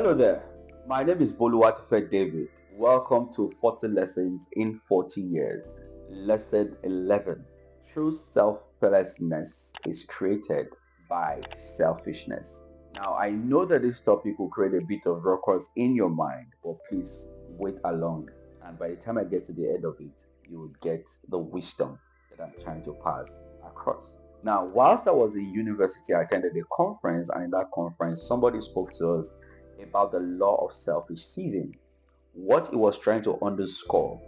Hello there, my name is Boluwatife David. Welcome to 40 Lessons in 40 Years. Lesson 11. True selflessness is created by selfishness. Now, I know that this topic will create a bit of ruckus in your mind, but please wait along. And by the time I get to the end of it, you will get the wisdom that I'm trying to pass across. Now, whilst I was in university, I attended a conference, and in that conference, somebody spoke to us about the law of selfish season. What he was trying to underscore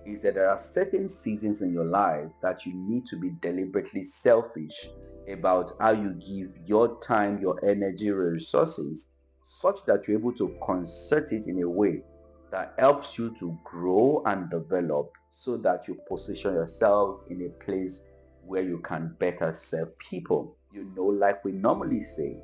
is that there are certain seasons in your life that you need to be deliberately selfish about how you give your time, your energy, your resources, such that you're able to concert it in a way that helps you to grow and develop so that you position yourself in a place where you can better serve people. Like we normally say,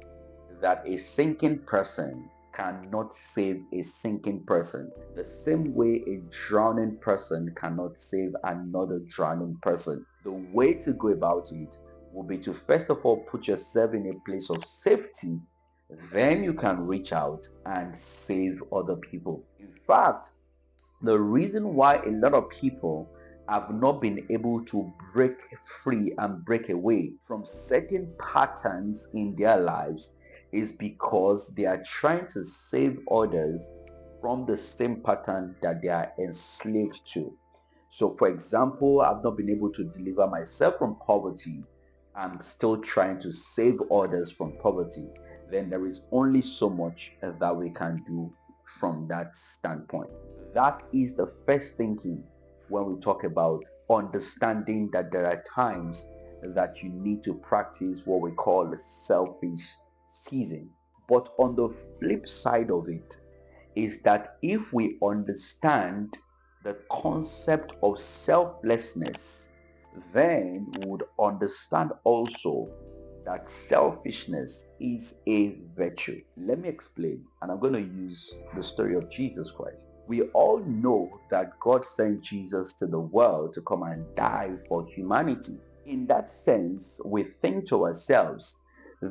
that a sinking person cannot save a sinking person. The same way a drowning person cannot save another drowning person. The way to go about it will be to first of all put yourself in a place of safety. Then you can reach out and save other people. In fact, the reason why a lot of people have not been able to break free and break away from certain patterns in their lives is because they are trying to save others from the same pattern that they are enslaved to. So, for example, I've not been able to deliver myself from poverty. I'm still trying to save others from poverty. Then there is only so much that we can do from that standpoint. That is the first thinking when we talk about understanding that there are times that you need to practice what we call selfish season. But on the flip side of it is that if we understand the concept of selflessness, then we would understand also that selfishness is a virtue. Let me explain, and I'm going to use the story of Jesus Christ. We all know that God sent Jesus to the world to come and die for humanity. In that sense, we think to ourselves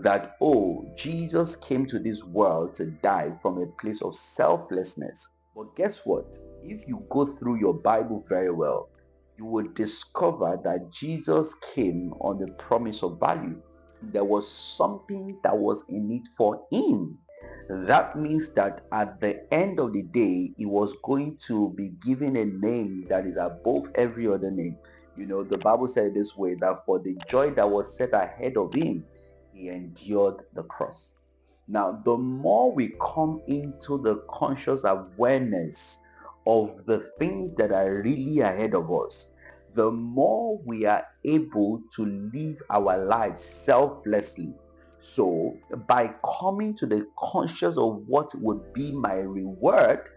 that, oh, Jesus came to this world to die from a place of selflessness. But guess what? If you go through your Bible very well, you will discover that Jesus came on the promise of value. There was something that was in it for him. That means that at the end of the day, he was going to be given a name that is above every other name. The Bible said this way, that for the joy that was set ahead of him, he endured the cross. Now, the more we come into the conscious awareness of the things that are really ahead of us, the more we are able to live our lives selflessly. So, by coming to the conscious of what would be my reward,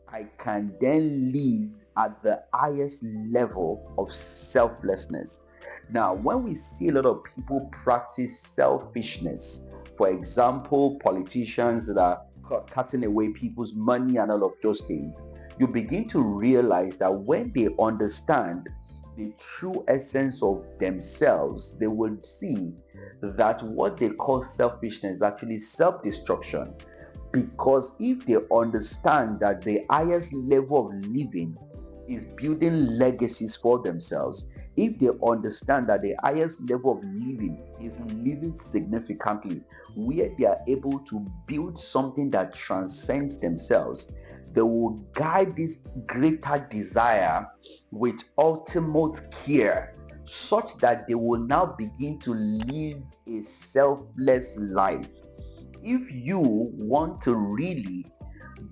I can then live at the highest level of selflessness. Now, when we see a lot of people practice selfishness, for example, politicians that are cutting away people's money and all of those things, you begin to realize that when they understand the true essence of themselves, they will see that what they call selfishness is actually self-destruction. Because if they understand that the highest level of living is building legacies for themselves, if they understand that the highest level of living is living significantly, where they are able to build something that transcends themselves, they will guide this greater desire with ultimate care, such that they will now begin to live a selfless life. If you want to really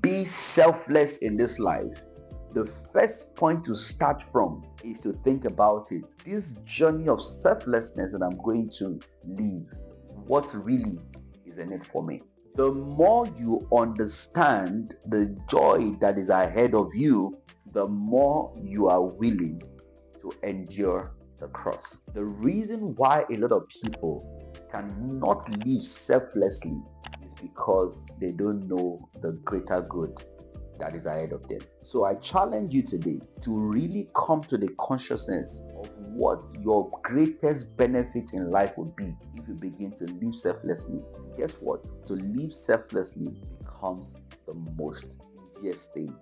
be selfless in this life, the first point to start from is to think about it. This journey of selflessness that I'm going to live, what really is in it for me? The more you understand the joy that is ahead of you, the more you are willing to endure the cross. The reason why a lot of people cannot live selflessly is because they don't know the greater good that is ahead of them. So I challenge you today to really come to the consciousness of what your greatest benefit in life would be if you begin to live selflessly. Guess what? To live selflessly becomes the the most easiest thing